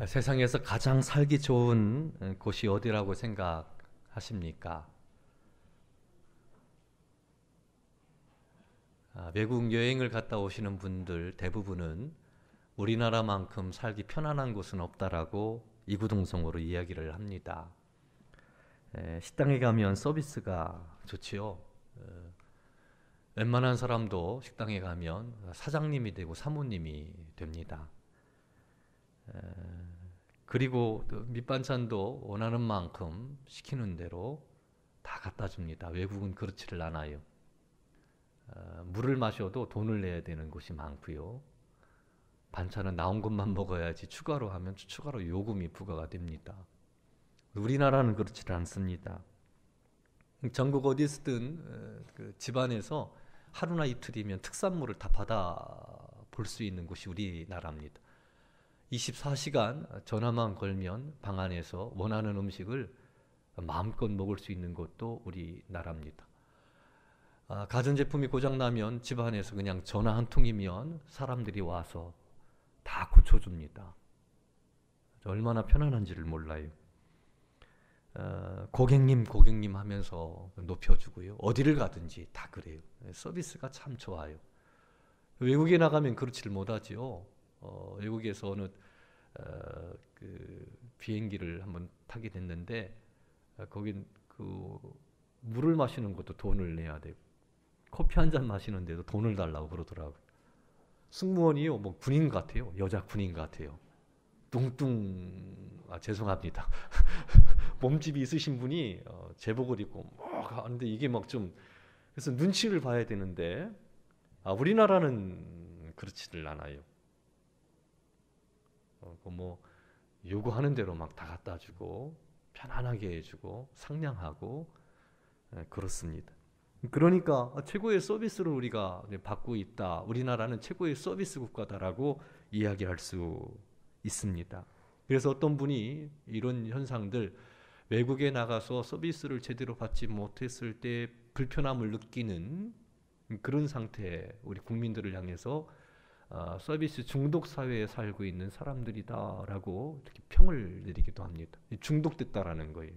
세상에서 가장 살기 좋은 곳이 어디라고 생각하십니까? 외국 여행을 갔다 오시는 분들 대부분은 우리나라만큼 살기 편안한 곳은 없다라고 이구동성으로 이야기를 합니다. 식당에 가면 서비스가 좋지요. 웬만한 사람도 식당에 가면 사장님이 되고 사모님이 됩니다. 그리고 밑반찬도 원하는 만큼 시키는 대로 다 갖다 줍니다. 외국은 그렇지를 않아요. 물을 마셔도 돈을 내야 되는 곳이 많고요. 반찬은 나온 것만 먹어야지 추가로 하면 추가로 요금이 부과가 됩니다. 우리나라는 그렇지 않습니다. 전국 어디서든 그 집안에서 하루나 이틀이면 특산물을 다 받아 볼 수 있는 곳이 우리나라입니다. 24시간 전화만 걸면 방 안에서 원하는 음식을 마음껏 먹을 수 있는 곳도 우리나라입니다. 가전제품이 고장나면 집안에서 그냥 전화 한 통이면 사람들이 와서 다 고쳐줍니다. 얼마나 편안한지를 몰라요. 고객님 하면서 높여주고요. 어디를 가든지 다 그래요. 서비스가 참 좋아요. 외국에 나가면 그렇지를 못하지요. 외국에서 어느 그 비행기를 한번 타게 됐는데 거긴 그 물을 마시는 것도 돈을 내야 되고 커피 한 잔 마시는데도 돈을 달라고 그러더라고요. 승무원이요, 뭐 군인 같아요. 여자 군인 같아요. 죄송합니다. 몸집이 있으신 분이 제복을 입고 뭐 하는데 이게 막 좀 그래서 눈치를 봐야 되는데 우리나라는 그렇지를 않아요. 뭐 요구하는 대로 막 다 갖다 주고 편안하게 해주고 상냥하고 그렇습니다. 그러니까 최고의 서비스를 우리가 받고 있다. 우리나라는 최고의 서비스 국가다라고 이야기할 수 있습니다. 그래서 어떤 분이 이런 현상들 외국에 나가서 서비스를 제대로 받지 못했을 때 불편함을 느끼는 그런 상태 우리 국민들을 향해서 서비스 중독 사회에 살고 있는 사람들이다라고 이렇게 평을 내리기도 합니다. 중독됐다라는 거예요.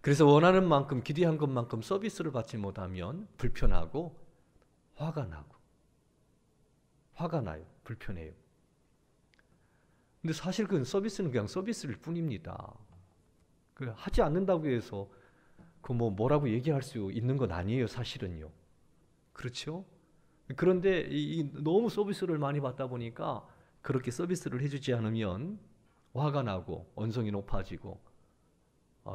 그래서 원하는 만큼 기대한 것만큼 서비스를 받지 못하면 불편하고 화가 나요. 불편해요. 근데 사실 그 서비스는 그냥 서비스일 뿐입니다. 하지 않는다고 해서 뭐라고 얘기할 수 있는 건 아니에요. 사실은요. 그렇죠? 그런데 너무 서비스를 많이 받다 보니까 그렇게 서비스를 해주지 않으면 화가 나고 언성이 높아지고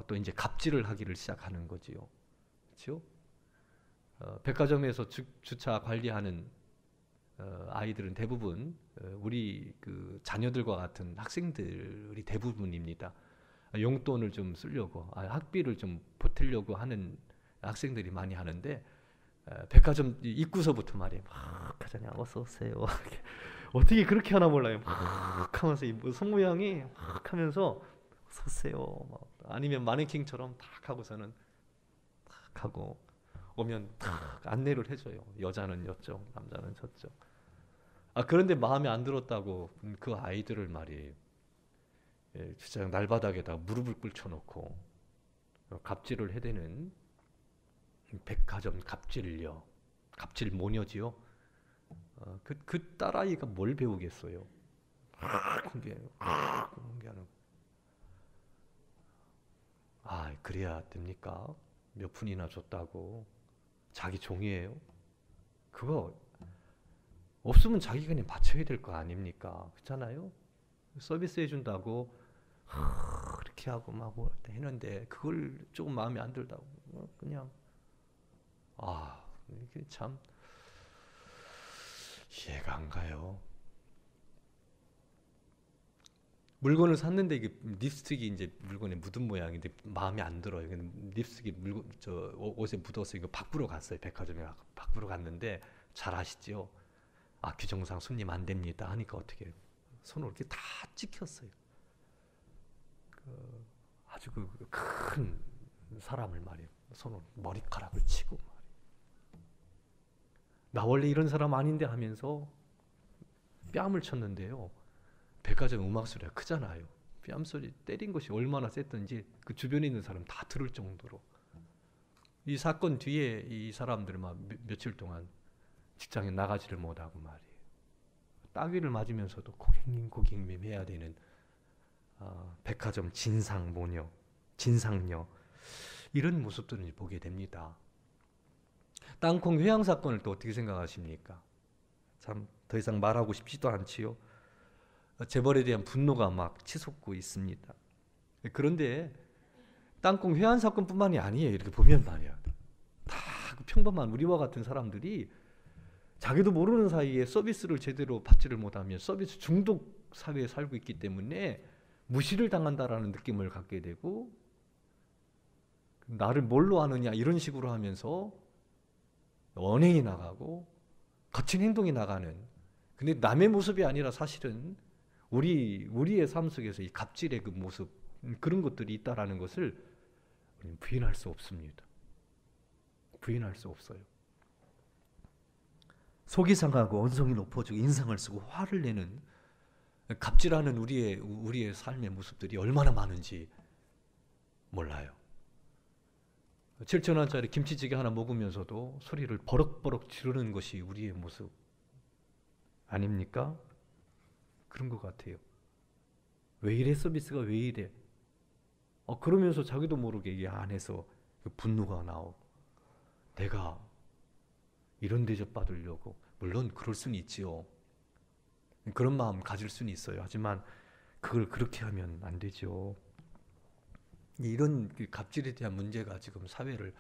또 이제 갑질을 하기를 시작하는 거지요. 그렇죠? 백화점에서 주차 관리하는 아이들은 대부분 우리 그 자녀들과 같은 학생들이 대부분입니다. 용돈을 좀 쓰려고 학비를 좀 보태려고 하는 학생들이 많이 하는데 백화점 입구서부터 말이에요. 막 하잖아요. 어서 오세요. 어떻게 그렇게 하나 몰라요. 막 하면서 이 손모양이 막 하면서 어서 오세요. 아니면 마네킹처럼 탁 하고서는 탁 하고 오면 탁 안내를 해줘요. 여자는 이쪽, 남자는 저쪽. 그런데 마음에 안 들었다고 그 아이들을 말이에요. 주차장 날바닥에다 무릎을 꿇혀놓고 갑질을 해대는 백화점 갑질녀, 갑질 모녀지요. 그 딸아이가 뭘 배우겠어요? 공개하는. 그래야 됩니까? 몇 푼이나 줬다고 자기 종이에요? 그거 없으면 자기가 그냥 바쳐야 될 거 아닙니까? 그렇잖아요? 서비스 해준다고 그렇게 하고 막 했는데 그걸 조금 마음에 안 들다고 그냥 이게 참 이해가 안 가요. 물건을 샀는데 이게 립스틱이 이제 물건에 묻은 모양인데 마음에 안 들어요. 립스틱이 옷에 묻어서 이거 바꾸러 갔어요. 백화점에 바꾸러 갔는데 잘 아시죠? 규정상 손님 안 됩니다 하니까 어떻게 손을 이렇게 다 찍혔어요. 아주 큰 사람을 말이에요. 손으로 머리카락을 치고 말이에요. 나 원래 이런 사람 아닌데 하면서 뺨을 쳤는데요. 백화점 음악 소리가 크잖아요. 뺨 소리 때린 것이 얼마나 셌던지 그 주변에 있는 사람 다 들을 정도로. 이 사건 뒤에 이 사람들은 막 며칠 동안 직장에 나가지를 못하고 말이에요. 따귀를 맞으면서도 고객님 해야 되는 백화점 진상모녀, 진상녀, 이런 모습들을 보게 됩니다. 땅콩 회항 사건을 또 어떻게 생각하십니까? 참 더 이상 말하고 싶지도 않지요. 재벌에 대한 분노가 막 치솟고 있습니다. 그런데 땅콩 회항 사건뿐만이 아니에요. 이렇게 보면 말이야. 다 평범한 우리와 같은 사람들이 자기도 모르는 사이에 서비스를 제대로 받지를 못하면 서비스 중독 사회에 살고 있기 때문에 무시를 당한다라는 느낌을 갖게 되고, 나를 뭘로 하느냐 이런 식으로 하면서 언행이 나가고 거친 행동이 나가는, 근데 남의 모습이 아니라 사실은 우리의 삶 속에서 이 갑질의 그 모습, 그런 것들이 있다라는 것을 부인할 수 없습니다. 부인할 수 없어요. 속이 상하고 언성이 높아지고 인상을 쓰고 화를 내는 갑질하는 우리의 삶의 모습들이 얼마나 많은지 몰라요. 7,000원짜리 김치찌개 하나 먹으면서도 소리를 버럭버럭 지르는 것이 우리의 모습 아닙니까? 그런 것 같아요. 왜 이래, 서비스가 왜 이래? 그러면서 자기도 모르게 이 안에서 그 분노가 나오고, 내가 이런 대접 받으려고, 물론 그럴 수는 있지요. 그런 마음 가질 수는 있어요. 하지만 그걸 그렇게 하면 안 되죠. 이런 갑질에 대한 문제가 지금 사회를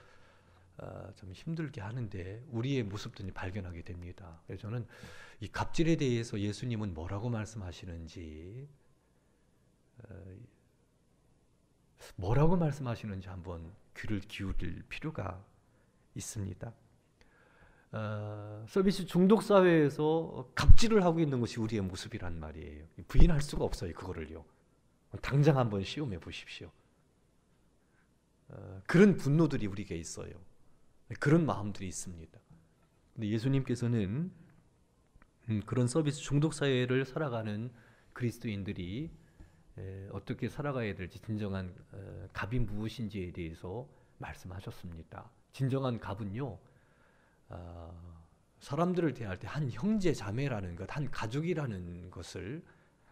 좀 힘들게 하는데 우리의 모습들이 발견하게 됩니다. 그래서 저는 이 갑질에 대해서 예수님은 뭐라고 말씀하시는지, 한번 귀를 기울일 필요가 있습니다. 서비스 중독 사회에서 갑질을 하고 있는 것이 우리의 모습이란 말이에요. 부인할 수가 없어요. 그거를요. 당장 한번 시험해 보십시오. 그런 분노들이 우리에게 있어요. 그런 마음들이 있습니다. 근데 예수님께서는 그런 서비스 중독 사회를 살아가는 그리스도인들이 어떻게 살아가야 될지, 진정한 갑이 무엇인지에 대해서 말씀하셨습니다. 진정한 갑은요, 사람들을 대할 때 한 형제 자매라는 것, 한 가족이라는 것을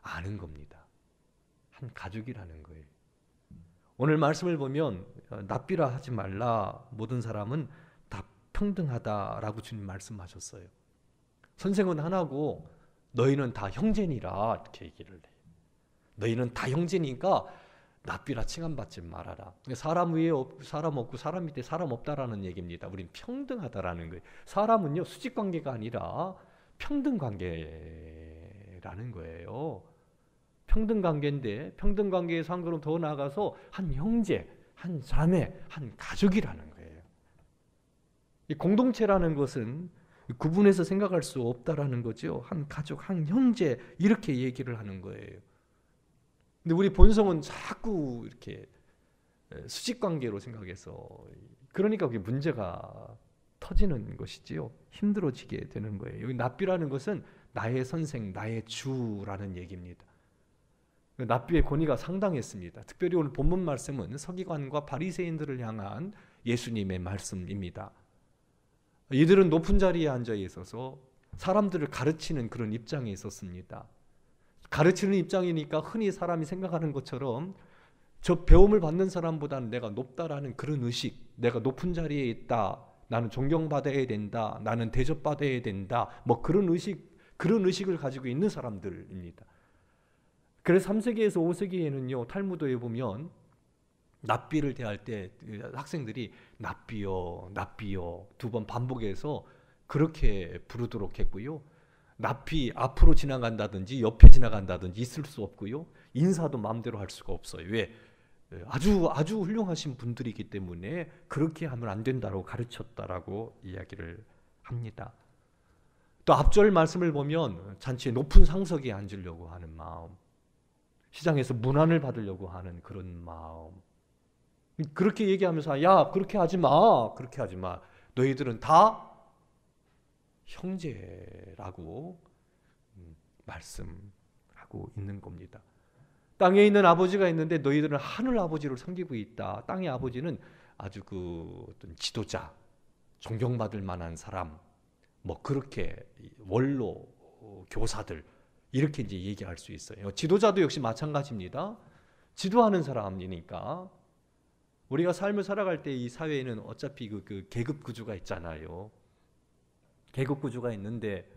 아는 겁니다. 한 가족이라는 거예요. 오늘 말씀을 보면 납비라 하지 말라, 모든 사람은 다 평등하다라고 주님 말씀하셨어요. 선생은 하나고 너희는 다 형제니라, 이렇게 얘기를 해요. 너희는 다 형제니까 납비라 칭함받지 말아라. 사람 위에 사람 없고 사람 밑에 사람 없다라는 얘기입니다. 우린 평등하다라는 거예요. 사람은요, 수직 관계가 아니라 평등 관계라는 거예요. 평등 관계인데, 평등 관계에서 한 걸음 더 나아가서 한 형제, 한 자매, 한 가족이라는 거예요. 이 공동체라는 것은 구분해서 생각할 수 없다라는 거죠. 한 가족, 한 형제, 이렇게 얘기를 하는 거예요. 근데 우리 본성은 자꾸 이렇게 수직관계로 생각해서, 그러니까 그게 문제가 터지는 것이지요. 힘들어지게 되는 거예요. 여기 납비라는 것은 나의 선생, 나의 주라는 얘기입니다. 납비의 권위가 상당했습니다. 특별히 오늘 본문 말씀은 서기관과 바리새인들을 향한 예수님의 말씀입니다. 이들은 높은 자리에 앉아 있어서 사람들을 가르치는 그런 입장에 있었습니다. 가르치는 입장이니까 흔히 사람이 생각하는 것처럼 저 배움을 받는 사람보다는 내가 높다라는 그런 의식, 내가 높은 자리에 있다, 나는 존경받아야 된다, 나는 대접받아야 된다, 뭐 그런 의식을 가지고 있는 사람들입니다. 그래서 3세기에서 5세기에는요, 탈무드에 보면 납비를 대할 때 학생들이 납비요, 납비요 두 번 반복해서 그렇게 부르도록 했고요. 납비 앞으로 지나간다든지 옆에 지나간다든지 있을 수 없고요. 인사도 마음대로 할 수가 없어요. 왜? 아주 훌륭하신 분들이기 때문에 그렇게 하면 안 된다고 가르쳤다라고 이야기를 합니다. 또 앞절 말씀을 보면 잔치에 높은 상석에 앉으려고 하는 마음, 시장에서 문안을 받으려고 하는 그런 마음, 그렇게 얘기하면서 야, 그렇게 하지 마, 그렇게 하지 마. 너희들은 다 형제라고 말씀하고 하고 있는 겁니다. 땅에 있는 아버지가 있는데 너희들은 하늘 아버지를 섬기고 있다. 땅의 아버지는 아주 그 어떤 지도자, 존경받을 만한 사람, 뭐 그렇게 원로, 교사들 이렇게 이제 얘기할 수 있어요. 지도자도 역시 마찬가지입니다. 지도하는 사람이니까 우리가 삶을 살아갈 때 이 사회에는 어차피 그 계급 구조가 있잖아요. 계급 구조가 있는데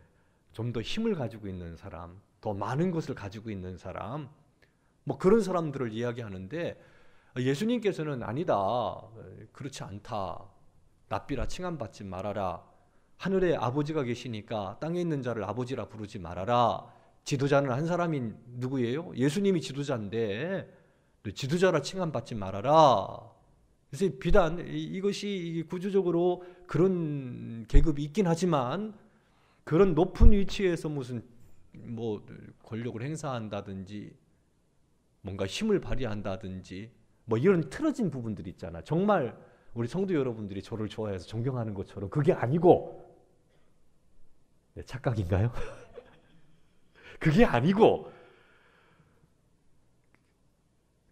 좀 더 힘을 가지고 있는 사람, 더 많은 것을 가지고 있는 사람, 뭐 그런 사람들을 이야기하는데 예수님께서는 아니다. 그렇지 않다. 납비라 칭함받지 말아라. 하늘에 아버지가 계시니까 땅에 있는 자를 아버지라 부르지 말아라. 지도자는 한 사람이 누구예요? 예수님이 지도자인데 지도자라 칭함받지 말아라. 그래서 비단 이것이 구조적으로 그런 계급이 있긴 하지만 그런 높은 위치에서 무슨 뭐 권력을 행사한다든지 뭔가 힘을 발휘한다든지 뭐 이런 틀어진 부분들이 있잖아. 정말 우리 성도 여러분들이 저를 좋아해서 존경하는 것처럼 그게 아니고 네, 착각인가요? 그게 아니고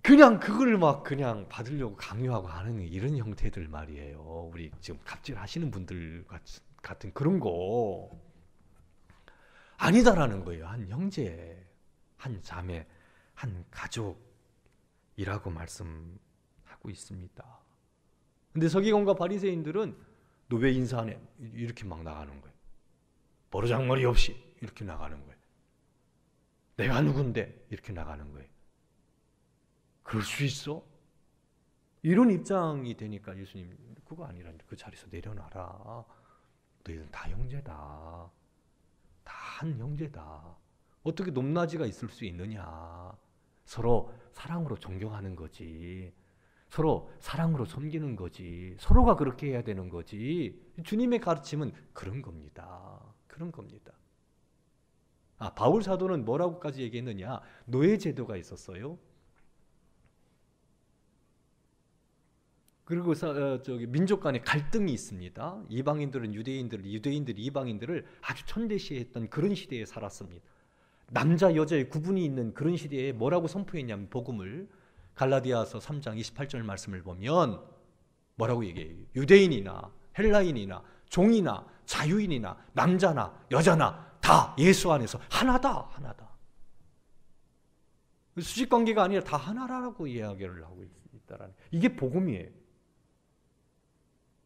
그냥 그걸 막 그냥 받으려고 강요하고 하는 이런 형태들 말이에요. 우리 지금 갑질하시는 분들 같은 그런 거 아니다라는 거예요. 한 형제, 한 자매, 한 가족이라고 말씀하고 있습니다. 근데 서기관과 바리새인들은 너 왜 인사 안 해? 이렇게 막 나가는 거예요. 버르장머리 없이 이렇게 나가는 거예요. 내가 누군데 이렇게 나가는 거예요. 그럴 수 있어? 이런 입장이 되니까 예수님 그거 아니라 그 자리에서 내려놔라. 너희는 다 형제다. 다 한 형제다. 어떻게 높낮이가 있을 수 있느냐. 서로 사랑으로 존경하는 거지. 서로 사랑으로 섬기는 거지. 서로가 그렇게 해야 되는 거지. 주님의 가르침은 그런 겁니다. 그런 겁니다. 바울 사도는 뭐라고까지 얘기했느냐. 노예 제도가 있었어요. 그리고 민족 간의 갈등이 있습니다. 이방인들은 유대인들을, 유대인들이 이방인들을 아주 천대시했던 그런 시대에 살았습니다. 남자 여자의 구분이 있는 그런 시대에 뭐라고 선포했냐면 복음을 갈라디아서 3장 28절 말씀을 보면 뭐라고 얘기해요? 유대인이나 헬라인이나 종이나 자유인이나 남자나 여자나 다 예수 안에서 하나다. 하나다. 수직관계가 아니라 다 하나라고 이야기를 하고 있다라는 이게 복음이에요.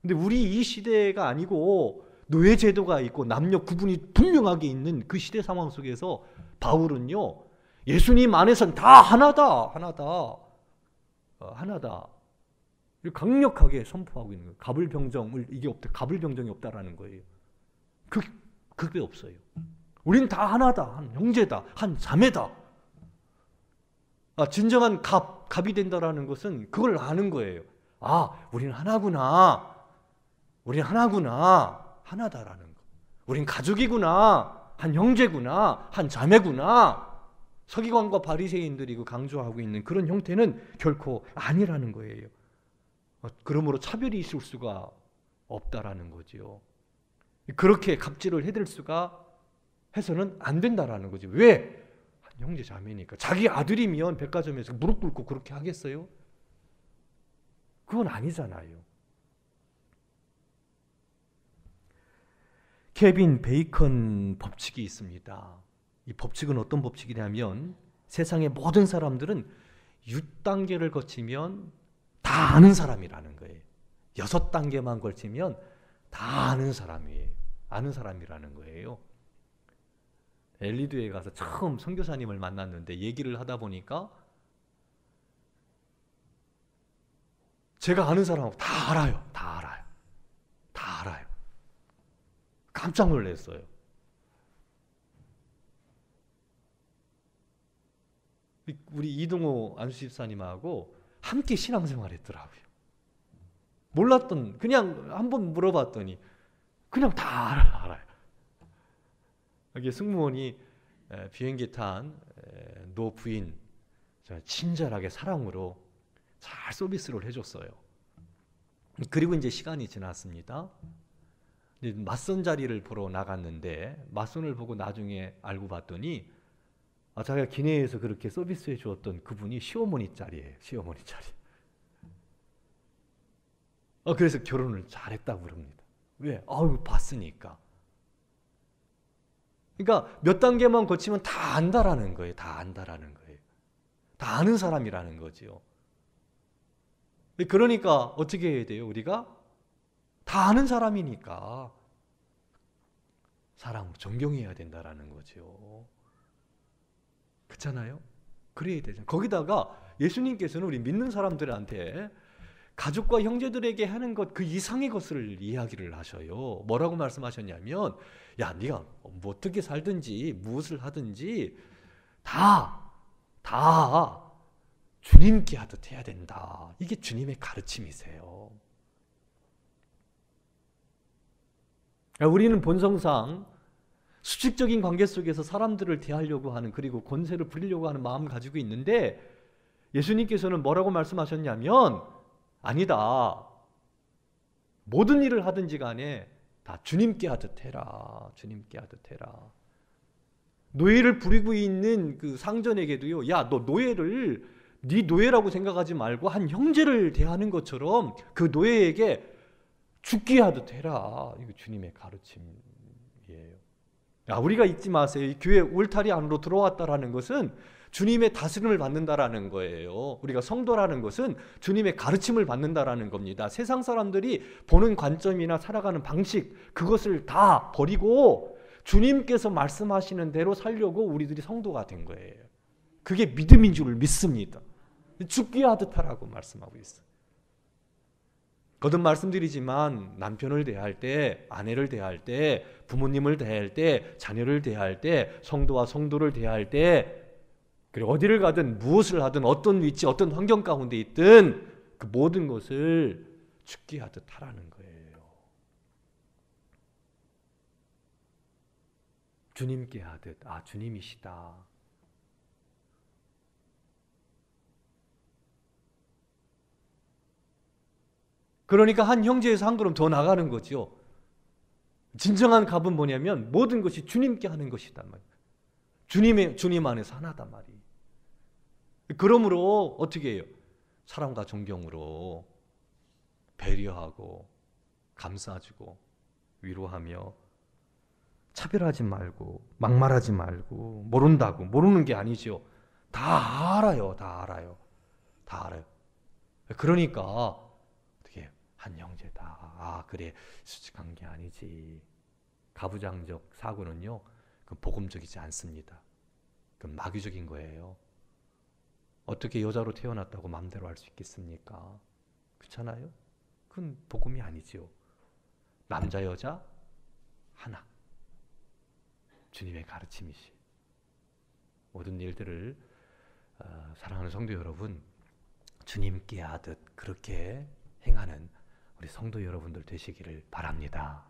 근데 우리 이 시대가 아니고 노예 제도가 있고 남녀 구분이 분명하게 있는 그 시대 상황 속에서 바울은요 예수님 안에서는 다 하나다. 하나다. 하나다. 강력하게 선포하고 있는 거예요. 갑을병정을 이게 없다. 갑을병정이 없다라는 거예요. 그게 없어요. 우린 다 하나다. 한 형제다. 한 자매다. 진정한 갑이 된다라는 것은 그걸 아는 거예요. 우리는 하나구나. 우린 하나구나. 하나다라는 거. 우린 가족이구나. 한 형제구나. 한 자매구나. 서기관과 바리새인들이 강조하고 있는 그런 형태는 결코 아니라는 거예요. 그러므로 차별이 있을 수가 없다라는 거지요. 그렇게 갑질을 해댈 수가 해서는 안 된다라는 거지. 왜? 한 형제 자매니까. 자기 아들이면 백화점에서 무릎 꿇고 그렇게 하겠어요? 그건 아니잖아요. 케빈 베이컨 법칙이 있습니다. 이 법칙은 어떤 법칙이냐면 세상의 모든 사람들은 6단계를 거치면 다 아는 사람이라는 거예요. 6단계만 거치면 다 아는 사람이에요. 아는 사람이라는 거예요. 엘리드에 가서 처음 선교사님을 만났는데 얘기를 하다 보니까 제가 아는 사람하고 다 알아요. 다 알아요. 다 알아요. 깜짝 놀랐어요. 우리 이동호 안수집사님하고 함께 신앙생활 했더라고요. 몰랐던, 그냥 한번 물어봤더니 그냥 다 알아요. 여기 승무원이 비행기 탄 노 부인 친절하게 사랑으로 잘 서비스를 해줬어요. 그리고 이제 시간이 지났습니다. 맞선 자리를 보러 나갔는데 맞선을 보고 나중에 알고 봤더니 자기가 기내에서 그렇게 서비스해 주었던 그분이 시어머니 짤이에요. 시어머니 짤이. 그래서 결혼을 잘했다고 그럽니다. 왜? 봤으니까. 그러니까 몇 단계만 거치면 다 안다라는 거예요. 다 안다라는 거예요. 다 아는 사람이라는 거죠. 그러니까 어떻게 해야 돼요? 우리가 다 아는 사람이니까 사랑으로 존경해야 된다라는 거죠. 그렇잖아요? 그래야 되잖아요. 거기다가 예수님께서는 우리 믿는 사람들한테 가족과 형제들에게 하는 것 그 이상의 것을 이야기를 하셔요. 뭐라고 말씀하셨냐면 야 네가 뭐 어떻게 살든지 무엇을 하든지 다 주님께 하듯 해야 된다. 이게 주님의 가르침이세요. 우리는 본성상 수직적인 관계 속에서 사람들을 대하려고 하는 그리고 권세를 부리려고 하는 마음을 가지고 있는데 예수님께서는 뭐라고 말씀하셨냐면 아니다. 모든 일을 하든지 간에 다 주님께 하듯 해라. 주님께 하듯 해라. 노예를 부리고 있는 그 상전에게도요. 야, 너 노예를 네 노예라고 생각하지 말고 한 형제를 대하는 것처럼 그 노예에게 죽게 하듯 해라. 이거 주님의 가르침이에요. 우리가 잊지 마세요. 이 교회 울타리 안으로 들어왔다라는 것은 주님의 다스림을 받는다라는 거예요. 우리가 성도라는 것은 주님의 가르침을 받는다라는 겁니다. 세상 사람들이 보는 관점이나 살아가는 방식 그것을 다 버리고 주님께서 말씀하시는 대로 살려고 우리들이 성도가 된 거예요. 그게 믿음인 줄 믿습니다. 죽게 하듯 하라고 말씀하고 있어요. 거듭 말씀드리지만 남편을 대할 때, 아내를 대할 때, 부모님을 대할 때, 자녀를 대할 때, 성도와 성도를 대할 때 그리고 어디를 가든 무엇을 하든 어떤 위치, 어떤 환경 가운데 있든 그 모든 것을 죽게 하듯 하라는 거예요. 주님께 하듯, 주님이시다. 그러니까 한 형제에서 한 걸음 더 나가는 거죠. 진정한 값은 뭐냐면 모든 것이 주님께 하는 것이단 말이에요. 주님 안에서 하나단 말이에요. 그러므로 어떻게 해요? 사랑과 존경으로 배려하고 감싸주고 위로하며 차별하지 말고 막말하지 말고 모른다고 모르는 게 아니죠. 다 알아요. 다 알아요. 다 알아요. 그러니까 어떻게 한 형제다. 그래 수직한 게 아니지. 가부장적 사고는요. 그 복음적이지 않습니다. 그 마귀적인 거예요. 어떻게 여자로 태어났다고 마음대로 할 수 있겠습니까? 그렇잖아요? 그건 복음이 아니지요. 남자 여자 하나. 주님의 가르침이시. 모든 일들을 사랑하는 성도 여러분 주님께 하듯 그렇게 행하는 우리 성도 여러분들 되시기를 바랍니다.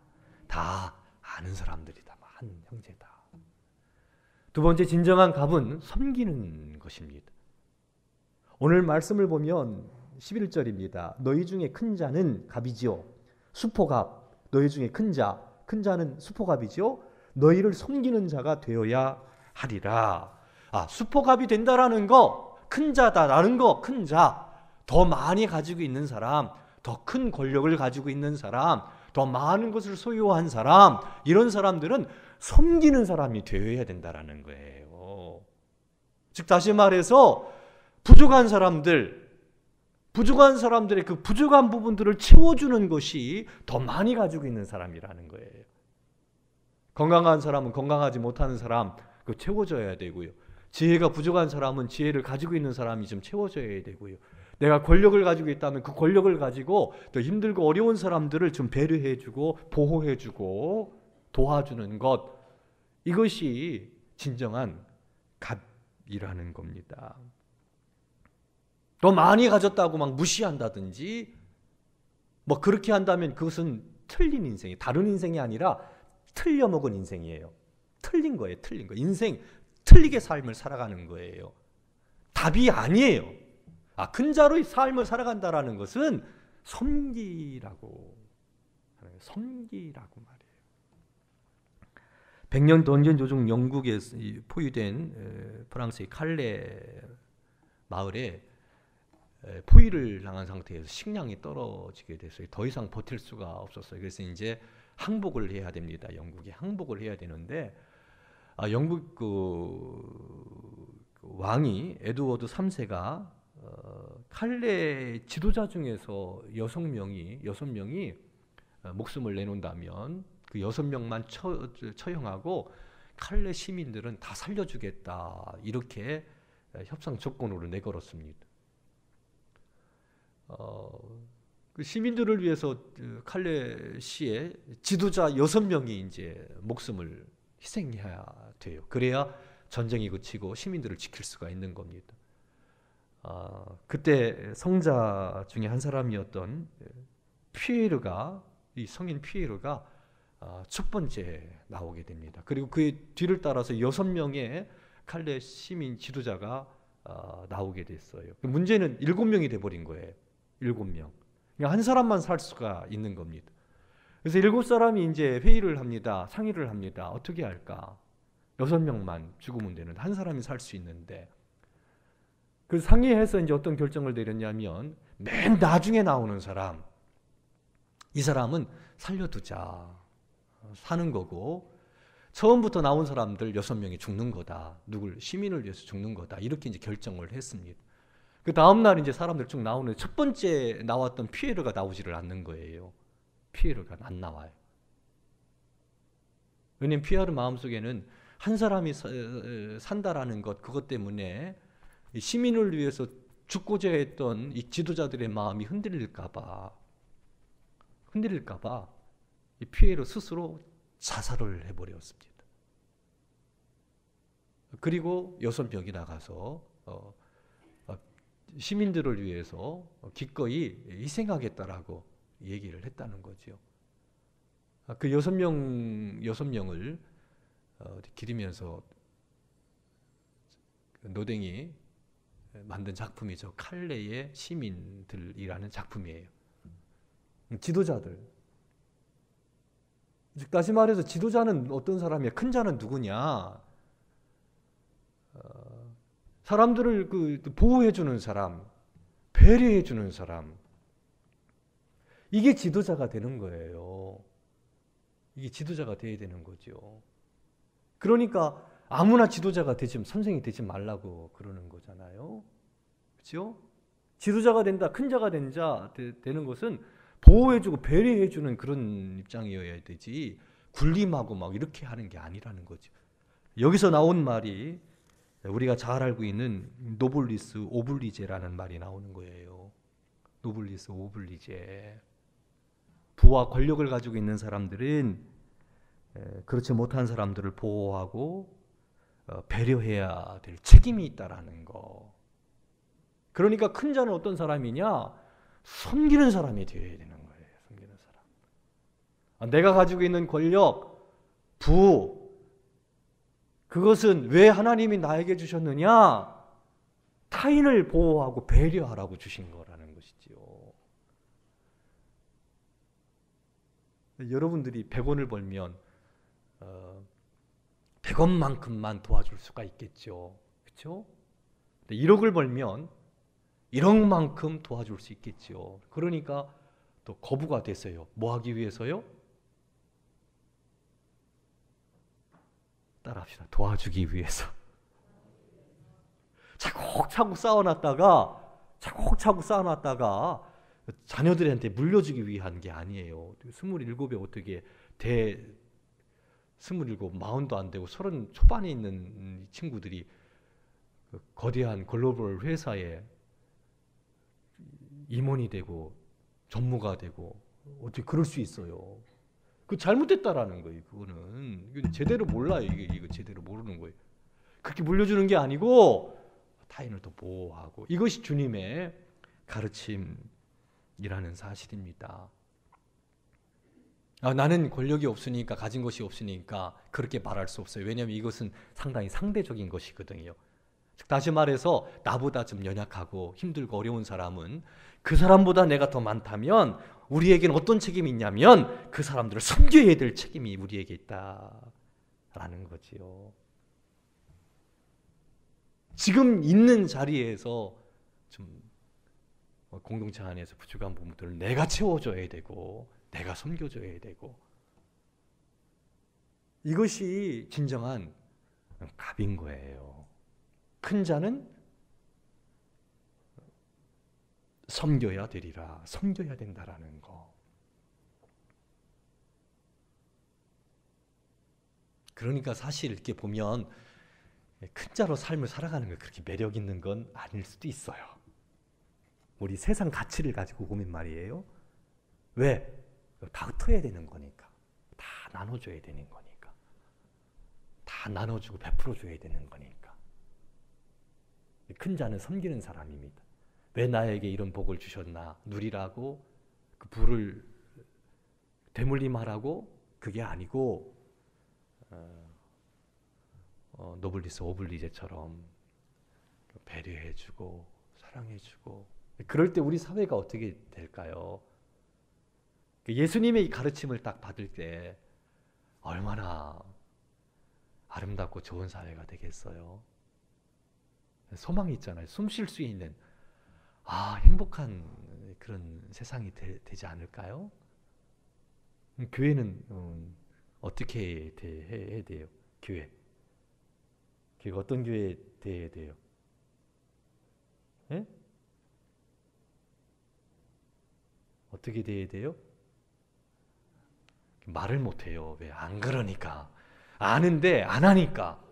다 아는 사람들이다. 한 형제다. 두 번째 진정한 값은 섬기는 것입니다. 오늘 말씀을 보면 11절입니다. 너희 중에 큰 자는 갑이지요. 수포갑. 너희 중에 큰 자는 수포갑이지요. 너희를 섬기는 자가 되어야 하리라. 수포갑이 된다라는 거, 큰 자다라는 거, 큰 자. 더 많이 가지고 있는 사람, 더 큰 권력을 가지고 있는 사람, 더 많은 것을 소유한 사람, 이런 사람들은 섬기는 사람이 되어야 된다라는 거예요. 즉 다시 말해서 부족한 사람들의 그 부족한 부분들을 채워주는 것이 더 많이 가지고 있는 사람이라는 거예요. 건강한 사람은 건강하지 못하는 사람 그 채워줘야 되고요. 지혜가 부족한 사람은 지혜를 가지고 있는 사람이 좀 채워줘야 되고요. 내가 권력을 가지고 있다면 그 권력을 가지고 더 힘들고 어려운 사람들을 좀 배려해주고 보호해주고 도와주는 것, 이것이 진정한 값이라는 겁니다. 더 많이 가졌다고 막 무시한다든지 뭐 그렇게 한다면 그것은 틀린 인생이에요. 다른 인생이 아니라 틀려먹은 인생이에요. 틀린 거예요. 틀린 거. 인생 틀리게 삶을 살아가는 거예요. 답이 아니에요. 큰 자로의 삶을 살아간다라는 것은 섬기라고 말해요. 100년 던전 조종 영국에 포위된 프랑스의 칼레 마을에 포위를 당한 상태에서 식량이 떨어지게 됐어요. 더 이상 버틸 수가 없었어요. 그래서 이제 항복을 해야 됩니다. 영국에 항복을 해야 되는데 영국 그 왕이 에드워드 3세가 칼레 지도자 중에서 6명이 목숨을 내놓는다면 그 6명만 처형하고 칼레 시민들은 다 살려주겠다, 이렇게 협상 조건으로 내걸었습니다. 그 시민들을 위해서 칼레 시의 지도자 6명이 이제 목숨을 희생해야 돼요. 그래야 전쟁이 그치고 시민들을 지킬 수가 있는 겁니다. 그때 성자 중에 한 사람이었던 피에르가, 이 성인 피에르가 첫 번째 나오게 됩니다. 그리고 그의 뒤를 따라서 6명의 칼레 시민 지도자가 나오게 됐어요. 문제는 7명이 돼버린 거예요. 7명. 그러니까 한 사람만 살 수가 있는 겁니다. 그래서 7사람이 이제 회의를 합니다. 상의를 합니다. 어떻게 할까? 6명만 죽으면 되는데 한 사람이 살 수 있는데, 그 상의해서 이제 어떤 결정을 내렸냐면 맨 나중에 나오는 사람, 이 사람은 살려두자, 사는 거고, 처음부터 나온 사람들 6명이 죽는 거다. 누굴? 시민을 위해서 죽는 거다. 이렇게 이제 결정을 했습니다. 그 다음날 이제 사람들 쭉 나오는데 첫 번째 나왔던 피에르가 나오지를 않는 거예요. 피에르가 안 나와요. 왜냐면 피에르 마음속에는 한 사람이 산다라는 것, 그것 때문에 시민을 위해서 죽고자 했던 이 지도자들의 마음이 흔들릴까봐 이 피에르 스스로 자살을 해버렸습니다. 그리고 6명이 나가서 시민들을 위해서 기꺼이 희생하겠다라고 얘기를 했다는 거죠. 그 6명을 기리면서 노댕이 만든 작품이죠. 칼레의 시민들이라는 작품이에요. 지도자들. 즉 다시 말해서 지도자는 어떤 사람이야? 큰 자는 누구냐? 사람들을 보호해주는 사람, 배려해주는 사람, 이게 지도자가 되는 거예요. 이게 지도자가 돼야 되는 거죠. 그러니까 아무나 지도자가 선생이 되지 말라고 그러는 거잖아요. 그렇죠? 지도자가 된다, 큰 자가 되는 것은 보호해주고 배려해주는 그런 입장이어야 되지, 군림하고 막 이렇게 하는 게 아니라는 거죠. 여기서 나온 말이 우리가 잘 알고 있는 노블리스 오블리제라는 말이 나오는 거예요. 노블리스 오블리제. 부와 권력을 가지고 있는 사람들은 그렇지 못한 사람들을 보호하고 배려해야 될 책임이 있다라는 거. 그러니까 큰 자는 어떤 사람이냐? 섬기는 사람이 되어야 되는 거예요. 섬기는 사람. 내가 가지고 있는 권력, 부, 그것은 왜 하나님이 나에게 주셨느냐? 타인을 보호하고 배려하라고 주신 거라는 것이지요. 여러분들이 100원을 벌면 100원만큼만 도와줄 수가 있겠죠. 그렇죠? 1억을 벌면 1억만큼 도와줄 수 있겠죠. 그러니까 또 거부가 됐어요. 뭐 하기 위해서요? 따라합시다. 도와주기 위해서. 차곡차곡 쌓아놨다가 자녀들한테 물려주기 위한 게 아니에요. 27에 어떻게 27, 40도 안 되고 30 초반에 있는 친구들이 거대한 글로벌 회사에 임원이 되고 전무가 되고 어떻게 그럴 수 있어요? 그 잘못됐다라는 거예요. 그거는 제대로 몰라요. 이거 제대로 모르는 거예요. 그렇게 물려주는 게 아니고 타인을 더 보호하고, 이것이 주님의 가르침이라는 사실입니다. 나는 권력이 없으니까, 가진 것이 없으니까 그렇게 말할 수 없어요. 왜냐하면 이것은 상당히 상대적인 것이거든요. 즉 다시 말해서 나보다 좀 연약하고 힘들고 어려운 사람은 그 사람보다 내가 더 많다면 우리에게는 어떤 책임이 있냐면 그 사람들을 섬겨야 될 책임이 우리에게 있다 라는 거지요. 지금 있는 자리에서 좀 공동체 안에서 부족한 부분들을 내가 채워줘야 되고 내가 섬겨줘야 되고, 이것이 진정한 갑인 거예요. 큰 자는 섬겨야 되리라, 섬겨야 된다라는 거. 그러니까 사실 이렇게 보면 큰 자로 삶을 살아가는 게 그렇게 매력 있는 건 아닐 수도 있어요. 우리 세상 가치를 가지고 보면 말이에요. 왜? 다 흩어야 되는 거니까. 다 나눠줘야 되는 거니까. 다 나눠주고 베풀어줘야 되는 거니까. 큰 자는 섬기는 사람입니다. 왜 나에게 이런 복을 주셨나 누리라고 그 부를 되물림하라고 그게 아니고, 노블리스 오블리제처럼 배려해주고 사랑해주고. 그럴 때 우리 사회가 어떻게 될까요? 예수님의 이 가르침을 딱 받을 때 얼마나 아름답고 좋은 사회가 되겠어요. 소망이 있잖아요. 숨 쉴 수 있는 행복한 그런 세상이 되지 않을까요? 교회는 어떻게 해야 돼요? 교회가 어떤 교회 돼야 돼요? 예? 어떻게 돼야 돼요? 말을 못해요. 왜? 안 그러니까. 아는데 안 하니까.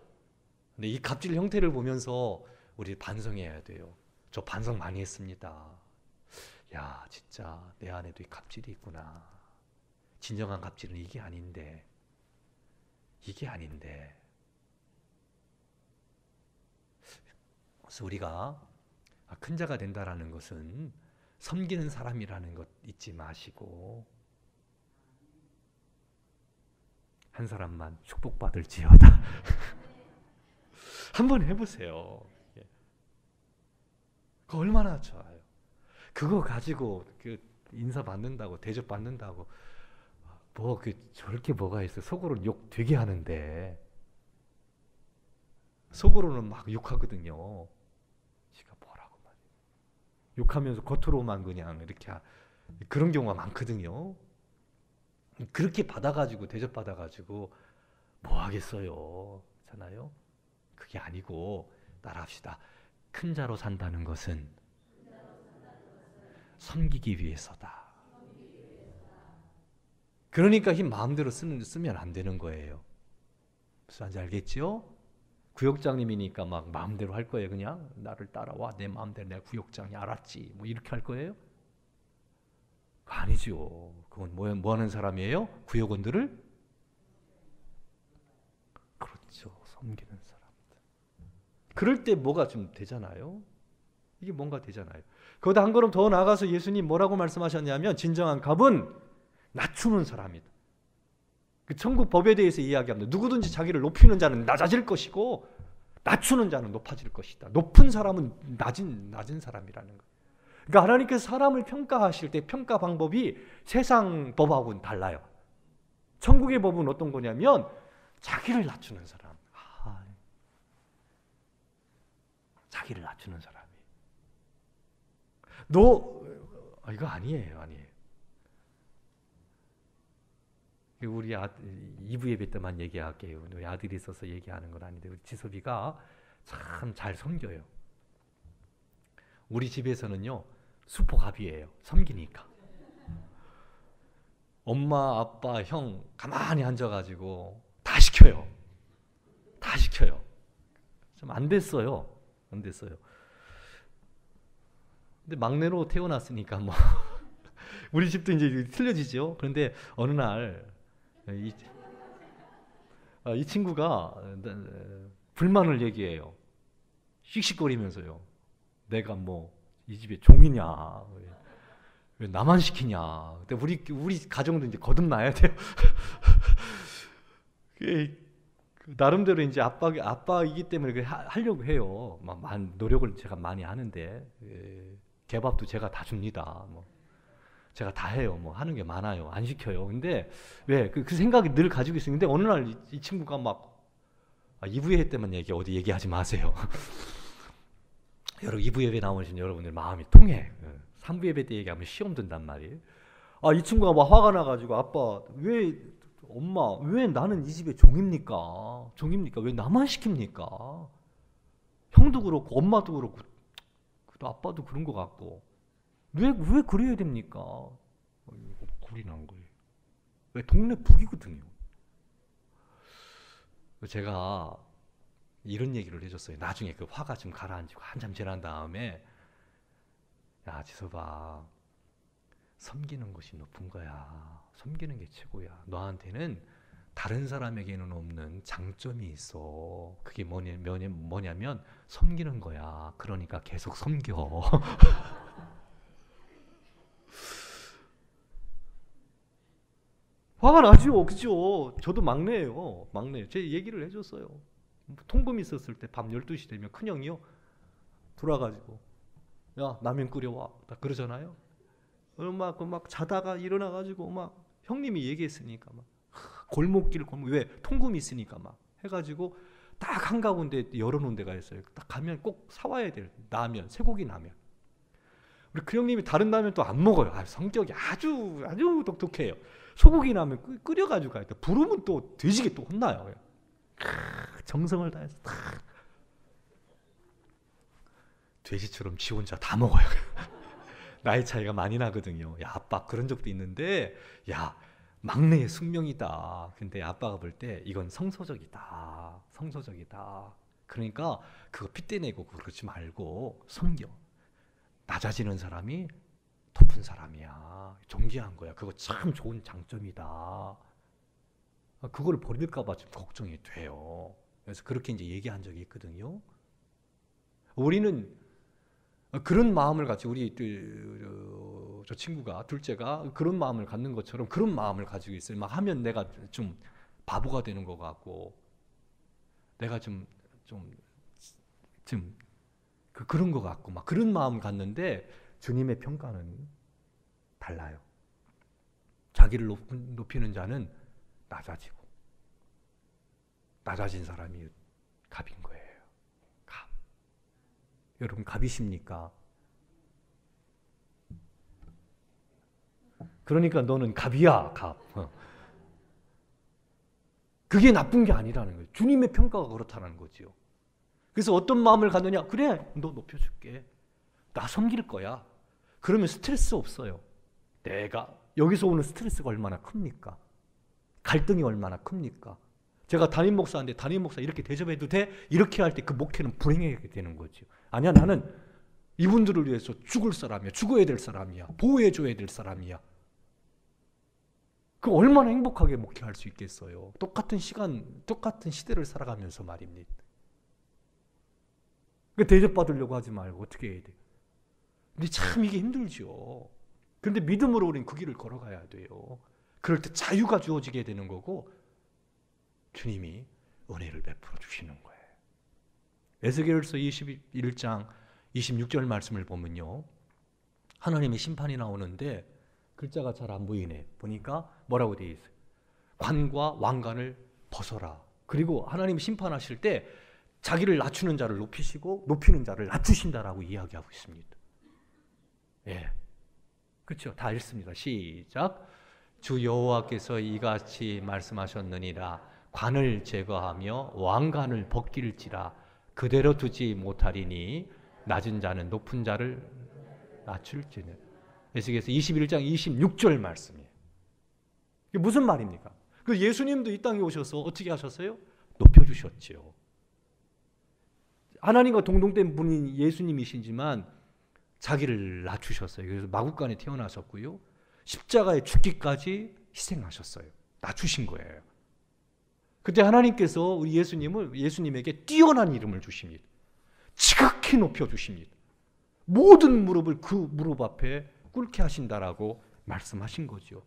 근데 이 갑질 형태를 보면서 우리 반성해야 돼요. 저 반성 많이 했습니다. 야, 진짜 내 안에도 이 갑질이 있구나. 진정한 갑질은 이게 아닌데. 그래서 우리가 큰 자가 된다라는 것은 섬기는 사람이라는 것 잊지 마시고, 한 사람만 축복받을지어다. 한번 해보세요. 그거 얼마나 좋아요. 그거 가지고 인사 받는다고, 대접 받는다고 저렇게 뭐가 있어요. 속으로는 욕 되게 하는데 속으로는 막 욕하거든요. 지가 뭐라고 말이에요. 욕하면서 겉으로만 그냥 이렇게 그런 경우가 많거든요. 그렇게 받아가지고 대접받아가지고 뭐 하겠어요. 잖아요. 그게 아니고 따라합시다. 큰 자로 산다는 것은 섬기기 위해서다. 그러니까 힘 마음대로 쓰면 안 되는 거예요. 무슨 말인지 알겠죠? 구역장님이니까 막 마음대로 할 거예요. 그냥 나를 따라와, 내 마음대로, 내가 구역장이 알았지, 뭐 이렇게 할 거예요? 아니죠. 그건 뭐 하는 사람이에요? 구역원들을? 그렇죠. 섬기는 사람들. 그럴 때 뭐가 좀 되잖아요. 이게 뭔가 되잖아요. 거기다 한 걸음 더 나아가서 예수님 뭐라고 말씀하셨냐면, 진정한 갑은 낮추는 사람이다. 그 천국 법에 대해서 이야기합니다. 누구든지 자기를 높이는 자는 낮아질 것이고 낮추는 자는 높아질 것이다. 높은 사람은 낮은 사람이라는 거예요. 그러니까 하나님께서 사람을 평가하실 때 평가 방법이 세상 법하고는 달라요. 천국의 법은 어떤 거냐면 자기를 낮추는 사람. 자기를 낮추는 사람이. 이거 아니에요. 우리 2부 예배 때만 얘기할게요. 우리 아들이 있어서 얘기하는 건 아닌데, 우리 지섭이가 참 잘 섬겨요. 우리 집에서는요, 수포갑이에요. 섬기니까. 엄마, 아빠, 형 가만히 앉아가지고 다 시켜요. 좀 안 됐어요. 근데 막내로 태어났으니까 뭐 우리 집도 이제 틀려지죠. 그런데 어느 날 이 친구가 불만을 얘기해요. 씩씩거리면서요. 내가 뭐 이 집에 종이냐, 왜 나만 시키냐. 근데 우리 가정도 이제 거듭나야 돼요. 나름대로 이제 아빠이기 때문에 하려고 해요. 노력을 제가 많이 하는데, 개밥도 제가 다 줍니다. 제가 다 해요. 뭐 하는 게 많아요. 안 시켜요. 근데 왜 그 생각이 늘 가지고 있었는데 어느 날 이 친구가 막 2부 예배 때만 어디 얘기하지 마세요. 여러분 2부 예배 나오신 여러분들 마음이 통해. 3부 예배 때 얘기하면 시험 든단 말이에요. 이 친구가 막 화가 나가지고 아빠 엄마 왜 나는 이 집의 종입니까? 왜 나만 시킵니까? 형도 그렇고 엄마도 그렇고 아빠도 그런 것 같고 왜 그래야 됩니까? 이거 골이 난 거예요. 왜 동네 북이거든요. 제가 이런 얘기를 해줬어요. 나중에 그 화가 좀 가라앉고 한참 지난 다음에 야 지서봐, 섬기는 것이 높은 거야. 섬기는 게 최고야. 너한테는 다른 사람에게는 없는 장점이 있어. 그게 뭐냐면 섬기는 거야. 그러니까 계속 섬겨. 화가 나죠. 그죠? 저도 막내예요. 제 얘기를 해줬어요. 통금 있었을 때 밤 12시 되면 큰형이요. 돌아가지고 야 라면 끓여와. 딱 그러잖아요. 막 자다가 일어나가지고 막 형님이 얘기했으니까 막 골목길 왜 통금이 있으니까 막 해가지고 딱 한가운데 열어놓은 데가 있어요. 딱 가면 꼭 사와야 될 라면, 쇠고기 라면. 우리 그 형님이 다른 라면 또 안 먹어요. 성격이 아주 독특해요. 소고기 라면 끓여가지고 가야 돼. 부르면 또 돼지게 또 혼나요. 정성을 다해서 돼지처럼 지 혼자 다 먹어요. 나이 차이가 많이 나거든요. 야 아빠 그런 적도 있는데 야 막내의 숙명이다. 근데 아빠가 볼 때 이건 성소적이다. 그러니까 그거 핏대내고 그러지 말고 섬겨. 낮아지는 사람이 높은 사람이야. 존귀한 거야. 그거 참 좋은 장점이다. 그걸 버릴까 봐 좀 걱정이 돼요. 그래서 그렇게 이제 얘기한 적이 있거든요. 우리는 그런 마음을 가지고 우리 저 친구가 둘째가 그런 마음을 갖는 것처럼 그런 마음을 가지고 있어요. 막 하면 내가 좀 바보가 되는 것 같고 내가 그런 것 같고 막 그런 마음을 갖는데 주님의 평가는 달라요. 자기를 높이는 자는 낮아지고 낮아진 사람이 갑인 거예요. 갑. 여러분 갑이십니까? 그러니까 너는 갑이야, 갑. 그게 나쁜 게 아니라는 거예요. 주님의 평가가 그렇다는 거죠. 그래서 어떤 마음을 갖느냐? 그래, 너 높여줄게. 나 섬길 거야. 그러면 스트레스 없어요. 내가 여기서 오는 스트레스가 얼마나 큽니까? 갈등이 얼마나 큽니까? 제가 담임 목사인데 담임 목사 이렇게 대접해도 돼? 이렇게 할 때 그 목회는 불행하게 되는 거죠. 아니야, 나는 이분들을 위해서 죽을 사람이야. 죽어야 될 사람이야. 보호해줘야 될 사람이야. 그 얼마나 행복하게 목회할 수 있겠어요. 똑같은 시간, 똑같은 시대를 살아가면서 말입니다. 대접받으려고 하지 말고 어떻게 해야 돼요? 근데 참 이게 힘들죠. 그런데 믿음으로 우리는 그 길을 걸어가야 돼요. 그럴 때 자유가 주어지게 되는 거고 주님이 은혜를 베풀어 주시는 거예요. 에스겔서 21장 26절 말씀을 보면요. 하나님의 심판이 나오는데 글자가 잘 안 보이네. 보니까 뭐라고 되어 있어요? 관과 왕관을 벗어라. 그리고 하나님 심판하실 때 자기를 낮추는 자를 높이시고 높이는 자를 낮추신다라고 이야기하고 있습니다. 예, 그렇죠. 다 읽습니다. 시작. 주 여호와께서 이같이 말씀하셨느니라. 관을 제거하며 왕관을 벗길지라. 그대로 두지 못하리니 낮은 자는 높은 자를 낮출지는. 에스겔서 21장 26절 말씀이에요. 이게 무슨 말입니까? 그 예수님도 이 땅에 오셔서 어떻게 하셨어요? 높여주셨지요. 하나님과 동등된 분인 예수님이시지만 자기를 낮추셨어요. 그래서 마구간에 태어나셨고요. 십자가에 죽기까지 희생하셨어요. 낮추신 거예요. 그때 하나님께서 우리 예수님에게 뛰어난 이름을 주십니다. 지극히 높여주십니다. 모든 무릎을 그 무릎 앞에 꿇게 하신다라고 말씀하신 거죠.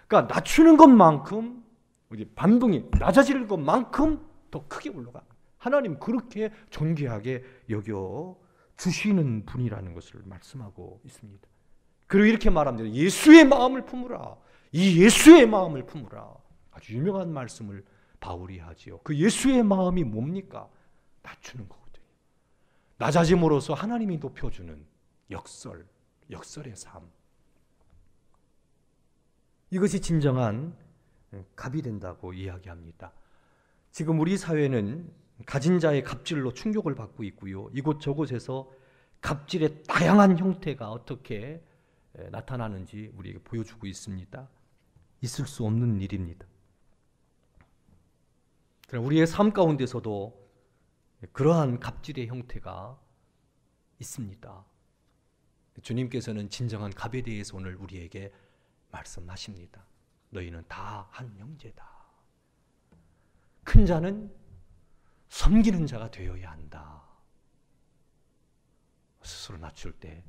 그러니까 낮추는 것만큼 우리 반동이 낮아지는 것만큼 더 크게 올라갑니다. 하나님 그렇게 존귀하게 여겨 주시는 분이라는 것을 말씀하고 있습니다. 그리고 이렇게 말합니다. 예수의 마음을 품으라. 이 예수의 마음을 품으라. 아주 유명한 말씀을 바울이 하지요. 그 예수의 마음이 뭡니까? 낮추는 거거든요. 낮아짐으로써 하나님이 높여주는 역설의 삶. 이것이 진정한 갑이 된다고 이야기합니다. 지금 우리 사회는 가진 자의 갑질로 충격을 받고 있고요. 이곳저곳에서 갑질의 다양한 형태가 어떻게 나타나는지 우리에게 보여주고 있습니다. 있을 수 없는 일입니다. 그러나 우리의 삶 가운데서도 그러한 갑질의 형태가 있습니다. 주님께서는 진정한 갑에 대해서 오늘 우리에게 말씀하십니다. 너희는 다 한 형제다. 큰 자는 섬기는 자가 되어야 한다. 스스로 낮출 때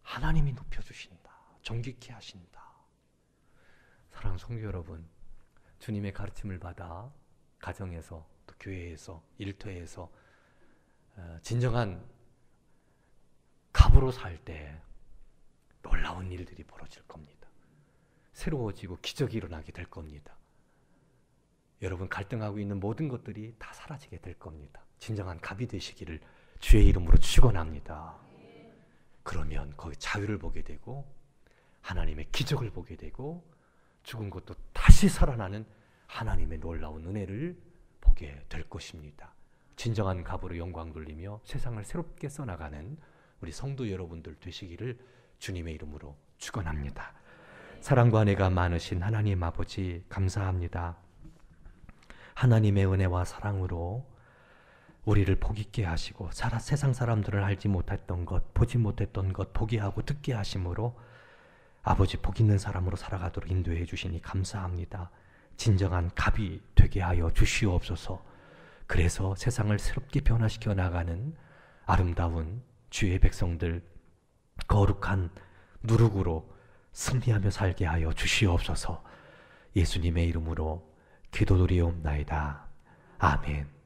하나님이 높여주신다. 존귀케 하신다. 사랑하는 성도 여러분, 주님의 가르침을 받아 가정에서 또 교회에서 일터에서 진정한 갑으로 살 때 놀라운 일들이 벌어질 겁니다. 새로워지고 기적이 일어나게 될 겁니다. 여러분 갈등하고 있는 모든 것들이 다 사라지게 될 겁니다. 진정한 갑이 되시기를 주의 이름으로 축원합니다. 그러면 거기 자유를 보게 되고 하나님의 기적을 보게 되고 죽은 것도 다시 살아나는 하나님의 놀라운 은혜를 보게 될 것입니다. 진정한 갑으로 영광 돌리며 세상을 새롭게 써나가는 우리 성도 여러분들 되시기를 주님의 이름으로 축원합니다. 사랑과 은혜가 많으신 하나님 아버지 감사합니다. 하나님의 은혜와 사랑으로 우리를 복 있게 하시고 세상 사람들을 알지 못했던 것, 보지 못했던 것 보게 하고 듣게 하심으로 아버지 복 있는 사람으로 살아가도록 인도해 주시니 감사합니다. 진정한 갑이 되게 하여 주시옵소서. 그래서 세상을 새롭게 변화시켜 나가는 아름다운 주의 백성들 거룩한 누룩으로 승리하며 살게 하여 주시옵소서. 예수님의 이름으로 기도드리옵나이다. 아멘.